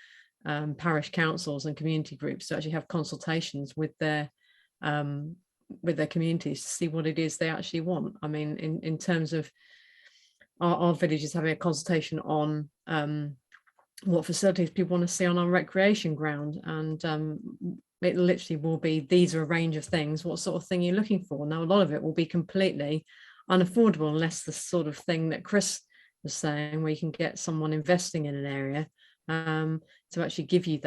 parish councils and community groups to actually have consultations with their communities to see what it is they actually want. I mean, in terms of our villages having a consultation on what facilities people want to see on our recreation ground, and it literally will be, these are a range of things, what sort of thing you're looking for. Now, a lot of it will be completely unaffordable unless the sort of thing that Chris was saying, where you can get someone investing in an area to actually give you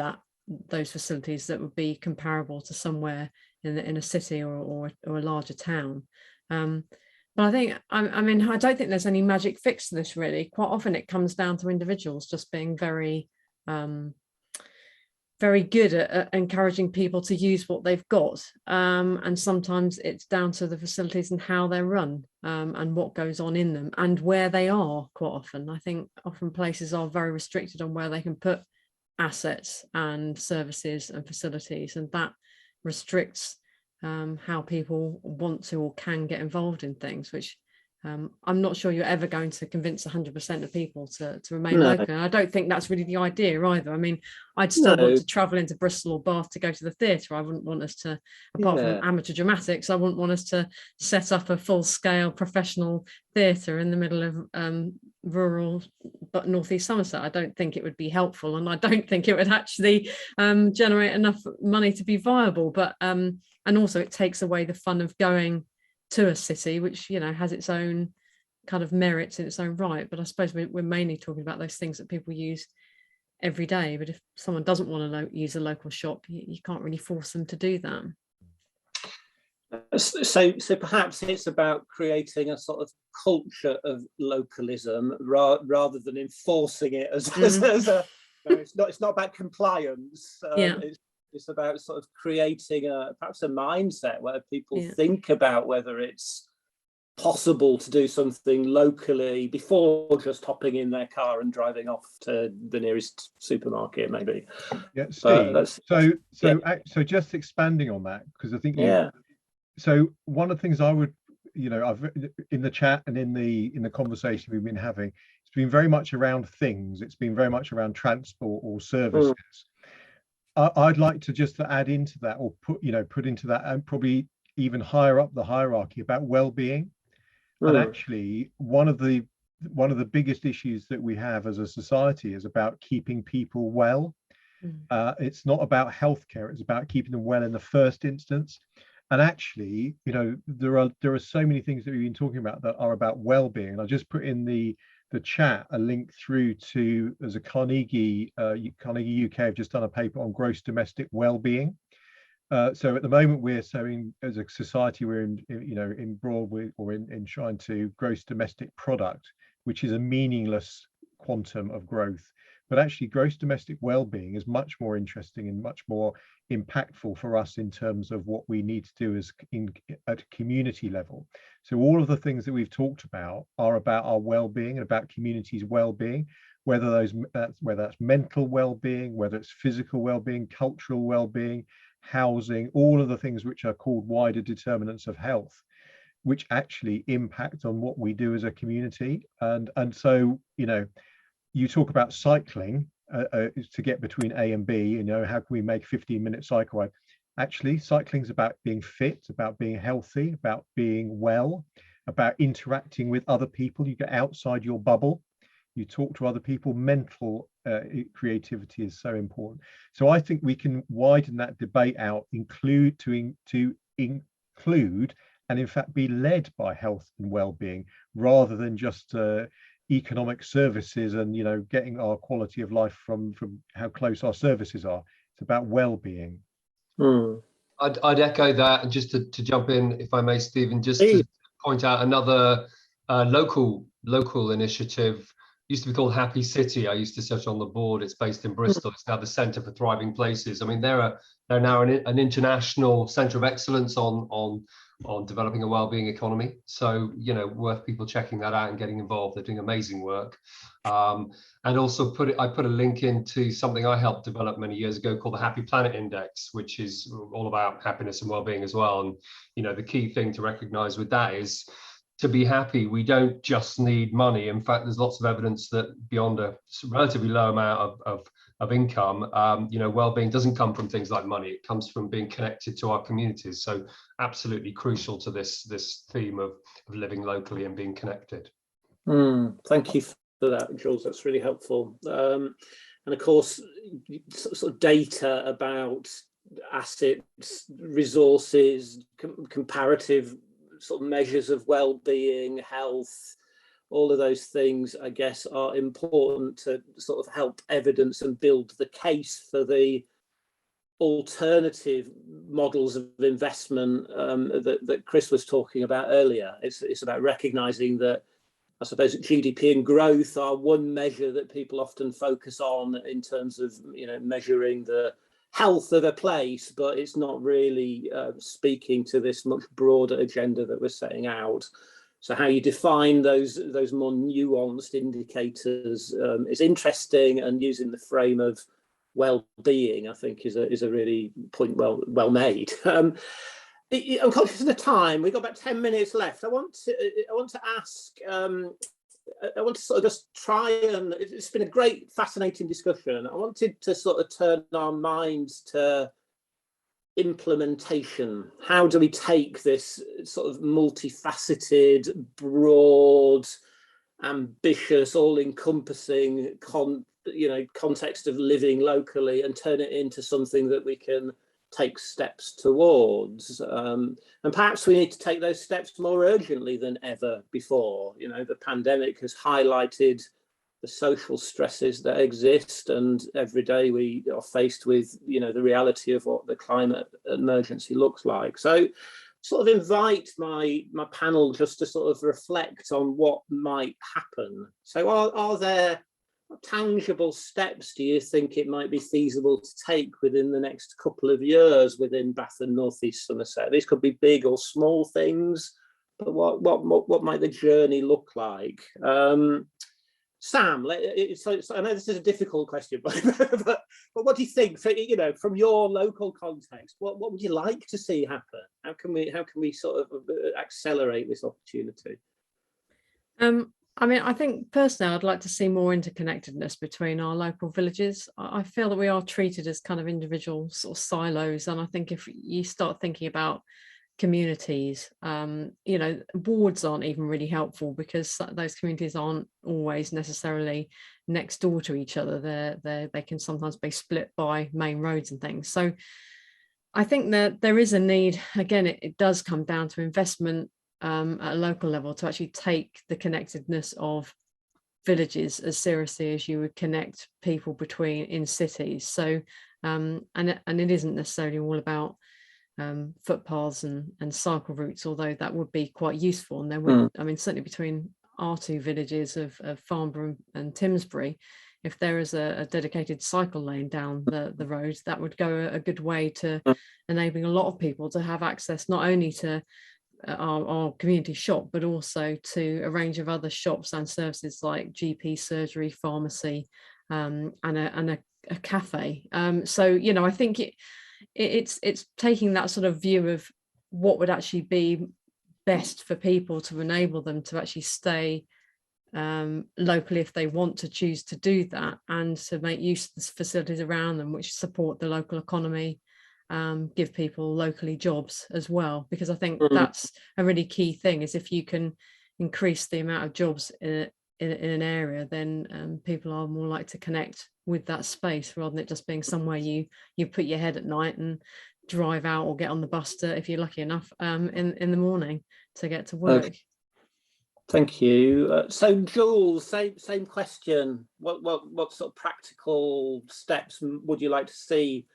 those facilities that would be comparable to somewhere in a city or a larger town. But I think, I mean, I don't think there's any magic fix to this, really. Quite often it comes down to individuals just being very, very good at encouraging people to use what they've got. And sometimes it's down to the facilities and how they're run and what goes on in them and where they are quite often. I think often places are very restricted on where they can put assets and services and facilities, and that restricts how people want to or can get involved in things, which I'm not sure you're ever going to convince 100% of people to remain local. And I don't think that's really the idea either. I mean, I'd still want to travel into Bristol or Bath to go to the theatre. I wouldn't want us to, apart from amateur dramatics, I wouldn't want us to set up a full-scale professional theatre in the middle of rural but northeast Somerset. I don't think it would be helpful, and I don't think it would actually generate enough money to be viable. But and also it takes away the fun of going to a city, which, you know, has its own kind of merits in its own right. But I suppose we're mainly talking about those things that people use every day. But if someone doesn't want to use a local shop, you can't really force them to do that. So perhaps it's about creating a sort of culture of localism rather than enforcing it as a. It's not about compliance. It's about sort of creating perhaps a mindset where people think about whether it's possible to do something locally before just hopping in their car and driving off to the nearest supermarket, maybe. Yeah, Steve. So just expanding on that, because I think so one of the things I would, you know, I've in the chat and in the conversation we've been having, it's been very much around things. It's been very much around transport or services. I'd like to just add into that, or put into that, and probably even higher up the hierarchy, about well-being. And actually, one of the biggest issues that we have as a society is about keeping people well. It's not about healthcare; it's about keeping them well in the first instance. And actually, you know, there are so many things that we've been talking about that are about well-being. And I just put in the chat a link through to, there's a Carnegie UK have just done a paper on gross domestic well-being. So at the moment we're saying as a society we're in trying to gross domestic product, which is a meaningless quantum of growth. But actually gross domestic well-being is much more interesting and much more impactful for us in terms of what we need to do at a community level. So all of the things that we've talked about are about our well-being and about communities' well-being, whether that's mental well-being, whether it's physical well-being, cultural well-being, housing, all of the things which are called wider determinants of health. which actually impact on what we do as a community. And so, you know, you talk about cycling to get between A and B, you know, how can we make a 15-minute cycle ride? Actually, cycling is about being fit, about being healthy, about being well, about interacting with other people. You get outside your bubble, you talk to other people. Mental creativity is so important. So I think we can widen that debate out, include and in fact be led by health and well-being, rather than just economic services and, you know, getting our quality of life from how close our services are. It's about well-being. I'd echo that, and just to jump in, if I may, Stephen, just to point out another local initiative. Used to be called Happy City. I used to sit on the board. It's based in Bristol. It's now the Centre for Thriving Places. I mean, they're now an international centre of excellence on developing a wellbeing economy. So, you know, worth people checking that out and getting involved. They're doing amazing work. And also I put a link into something I helped develop many years ago called the Happy Planet Index, which is all about happiness and wellbeing as well. And, you know, the key thing to recognise with that is, to be happy, we don't just need money. In fact, there's lots of evidence that beyond a relatively low amount of income, you know, well-being doesn't come from things like money. It comes from being connected to our communities. So absolutely crucial to this theme of living locally and being connected. Thank you for that, Jules. That's really helpful. And of course, sort of data about assets, resources, comparative sort of measures of well-being, health, all of those things, I guess, are important to sort of help evidence and build the case for the alternative models of investment that Chris was talking about earlier. It's about recognizing that, I suppose, GDP and growth are one measure that people often focus on in terms of, you know, measuring the health of a place, but it's not really speaking to this much broader agenda that we're setting out. So how you define those more nuanced indicators is interesting, and using the frame of well-being, I think, is a really point well made. I'm conscious of the time. We've got about 10 minutes left. I want to ask. I want to sort of just try and, it's been a great, fascinating discussion. I wanted to sort of turn our minds to implementation. How do we take this sort of multifaceted, broad, ambitious, all-encompassing context of living locally and turn it into something that we can take steps towards, and perhaps we need to take those steps more urgently than ever before. You know, the pandemic has highlighted the social stresses that exist, and every day we are faced with, you know, the reality of what the climate emergency looks like. So sort of invite my panel just to sort of reflect on what might happen. So are there tangible steps, do you think it might be feasible to take within the next couple of years within Bath and North East Somerset? These could be big or small things, but what might the journey look like? Sam, so I know this is a difficult question, but what do you think? So, you know, from your local context, what would you like to see happen? How can we sort of accelerate this opportunity? I mean, I think personally, I'd like to see more interconnectedness between our local villages. I feel that we are treated as kind of individual sort of silos. And I think if you start thinking about communities, you know, wards aren't even really helpful, because those communities aren't always necessarily next door to each other. They can sometimes be split by main roads and things. So I think that there is a need, again, it does come down to investment at a local level to actually take the connectedness of villages as seriously as you would connect people in cities. So and it isn't necessarily all about footpaths and cycle routes, although that would be quite useful. And there would, I mean, certainly between our two villages of Farnborough and Timsbury, if there is a dedicated cycle lane down the road, that would go a good way to enabling a lot of people to have access not only to our community shop, but also to a range of other shops and services like GP surgery, pharmacy, and a cafe. So, you know, I think it's taking that sort of view of what would actually be best for people to enable them to actually stay locally if they want to choose to do that, and to make use of the facilities around them which support the local economy, give people locally jobs as well, because I think that's a really key thing, is if you can increase the amount of jobs in an area, then people are more likely to connect with that space, rather than it just being somewhere you put your head at night and drive out or get on the bus to, if you're lucky enough, in the morning to get to work. Okay. Thank you. So Jules, same question. What sort of practical steps would you like to see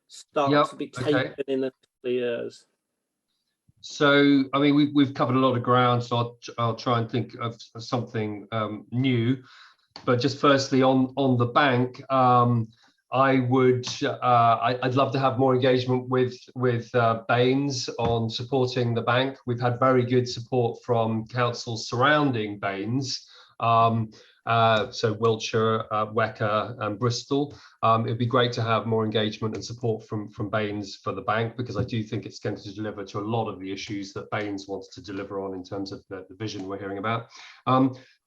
start to be taken in the next couple of years? So, I mean, we've covered a lot of ground, so I'll try and think of something new. But just firstly, on the bank, I'd love to have more engagement with Baines on supporting the bank. We've had very good support from councils surrounding Baines. So Wiltshire, Wecker and Bristol. It'd be great to have more engagement and support from Baines for the bank, because I do think it's going to deliver to a lot of the issues that Baines wants to deliver on in terms of the vision we're hearing about.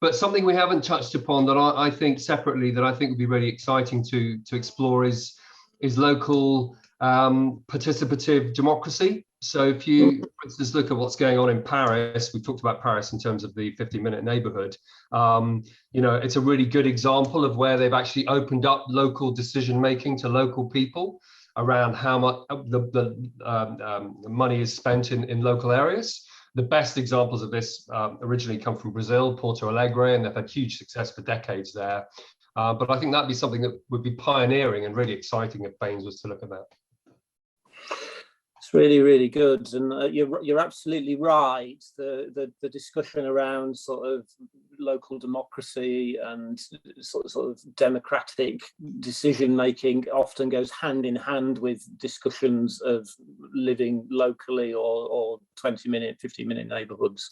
But something we haven't touched upon that I think separately that I think would be really exciting to explore is local participative democracy. So if you, for instance, look at what's going on in Paris, we talked about Paris in terms of the 50-minute neighborhood. You know, it's a really good example of where they've actually opened up local decision making to local people around how much the money is spent in local areas. The best examples of this originally come from Brazil, Porto Alegre, and they've had huge success for decades there. But I think that'd be something that would be pioneering and really exciting if Baines was to look at that. It's really, really good, and you're absolutely right. The discussion around sort of local democracy and sort of democratic decision making often goes hand in hand with discussions of living locally or 20-minute, 50-minute neighbourhoods.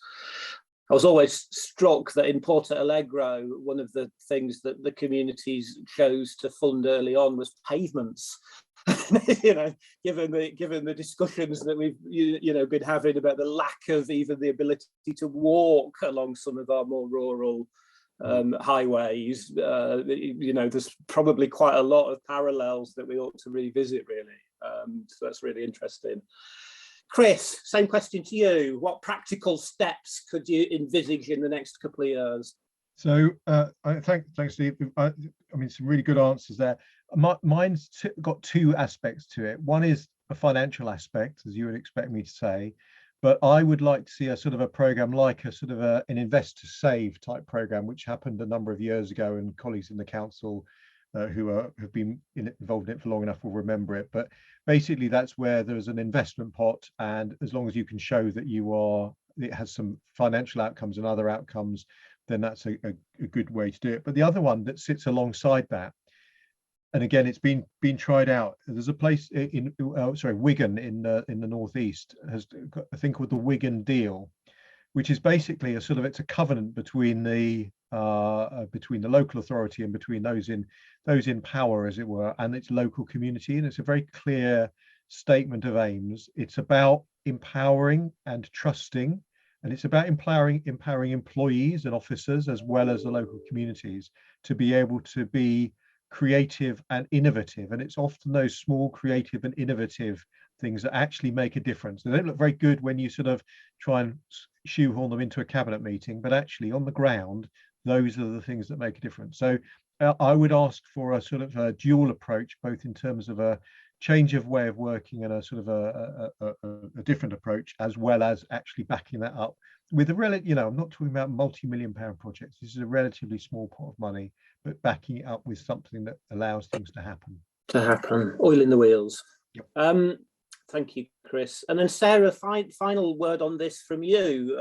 I was always struck that in Porto Alegre, one of the things that the communities chose to fund early on was pavements. You know, given the discussions that we've been having about the lack of even the ability to walk along some of our more rural highways, there's probably quite a lot of parallels that we ought to revisit, really. So that's really interesting. Chris, same question to you. What practical steps could you envisage in the next couple of years? So thanks, Steve. I mean, some really good answers there. Mine's got two aspects to it. One is a financial aspect, as you would expect me to say, but I would like to see a sort of a program like a sort of an invest to save type program, which happened a number of years ago, and colleagues in the council who have been involved in it for long enough will remember it. But basically, that's where there's an investment pot, and as long as you can show that it has some financial outcomes and other outcomes, then that's a good way to do it. But the other one that sits alongside that, and again, it's been tried out. There's a place in Wigan in the northeast has got a thing called the Wigan Deal, which is basically it's a covenant between the local authority and between those in power, as it were, and its local community. And it's a very clear statement of aims. It's about empowering and trusting, and it's about empowering employees and officers as well as the local communities to be able to be creative and innovative. And it's often those small creative and innovative things that actually make a difference. They don't look very good when you sort of try and shoehorn them into a cabinet meeting, but actually on the ground, those are the things that make a difference. So I would ask for a sort of a dual approach, both in terms of a change of way of working and a sort of a different approach, as well as actually backing that up with a I'm not talking about multi-million-pound projects. This is a relatively small pot of money, but backing it up with something that allows things to happen. Oil in the wheels. Yep. Thank you, Chris. And then Sarah, final word on this from you.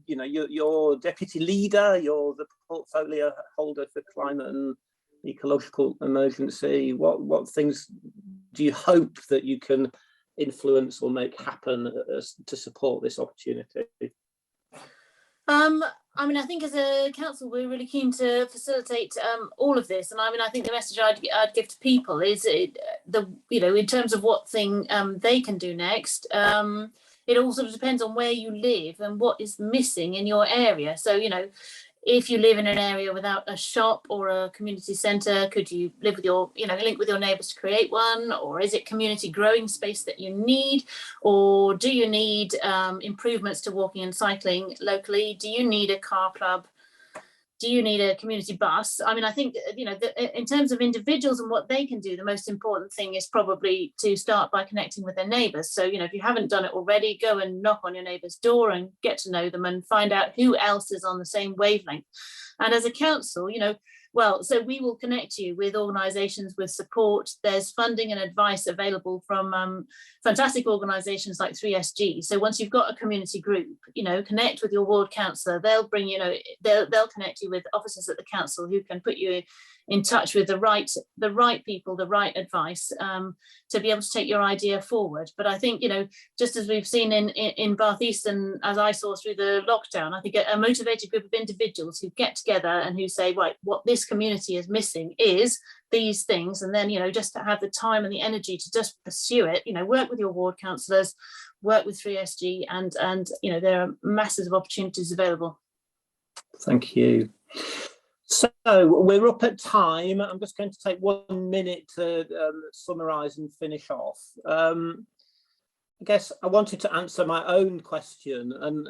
You're deputy leader, you're the portfolio holder for climate and ecological emergency. What things do you hope that you can influence or make happen to support this opportunity? I mean, I think as a council, we're really keen to facilitate all of this. And I mean, I think the message I'd give to people is in terms of what thing they can do next, it all sort of depends on where you live and what is missing in your area. So, you know, if you live in an area without a shop or a community centre, could you live with your, you know, link with your neighbours to create one? Or is it community growing space that you need? Or do you need improvements to walking and cycling locally? Do you need a car club? Do you need a community bus? I mean, I think, you know, in terms of individuals and what they can do, the most important thing is probably to start by connecting with their neighbours. So, you know, if you haven't done it already, go and knock on your neighbour's door and get to know them and find out who else is on the same wavelength. And as a council, you know, well, so we will connect you with organisations with support. There's funding and advice available from fantastic organisations like 3SG. So once you've got a community group, you know, connect with your ward councillor. They'll bring, you know, they'll connect you with officers at the council who can put you in touch with the right people, the right advice to be able to take your idea forward. But I think, you know, just as we've seen in Bath East and as I saw through the lockdown, I think a motivated group of individuals who get together and who say, right, what this community is missing is these things, and then, you know, just to have the time and the energy to just pursue it, you know, work with your ward councillors, work with 3SG, and you know, there are masses of opportunities available. Thank you. So we're up at time. I'm just going to take 1 minute to summarise and finish off. I guess I wanted to answer my own question, and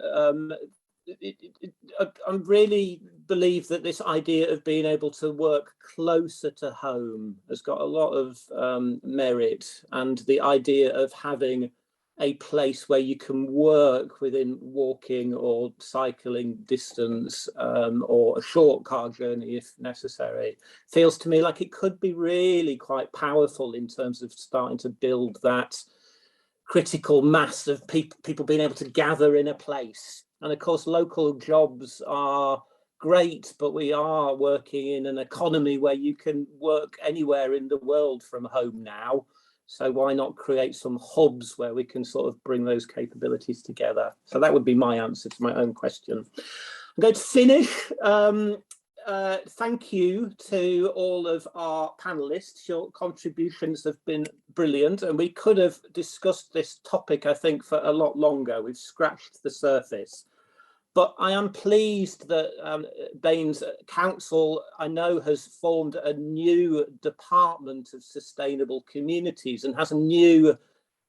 I really believe that this idea of being able to work closer to home has got a lot of merit, and the idea of having a place where you can work within walking or cycling distance, or a short car journey if necessary, feels to me like it could be really quite powerful in terms of starting to build that critical mass of people being able to gather in a place. And of course, local jobs are great, but we are working in an economy where you can work anywhere in the world from home now. So why not create some hubs where we can sort of bring those capabilities together? So that would be my answer to my own question. I'm going to finish. Thank you to all of our panelists. Your contributions have been brilliant, and we could have discussed this topic, I think, for a lot longer. We've scratched the surface. But I am pleased that Baine's council, I know, has formed a new department of sustainable communities and has a new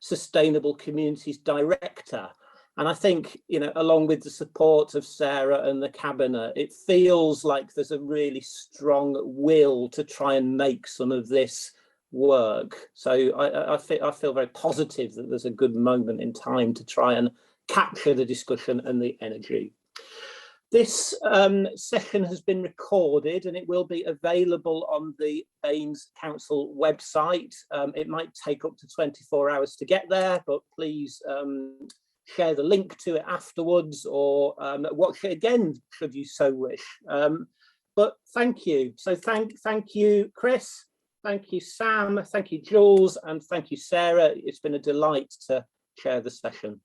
sustainable communities director. And I think, you know, along with the support of Sarah and the cabinet, it feels like there's a really strong will to try and make some of this work. So I feel very positive that there's a good moment in time to try and capture the discussion and the energy. This session has been recorded and it will be available on the Baine's Council website. It might take up to 24 hours to get there, but please share the link to it afterwards, or watch it again should you so wish. But thank you. So thank you, Chris. Thank you, Sam. Thank you, Jules, and thank you, Sarah. It's been a delight to share the session.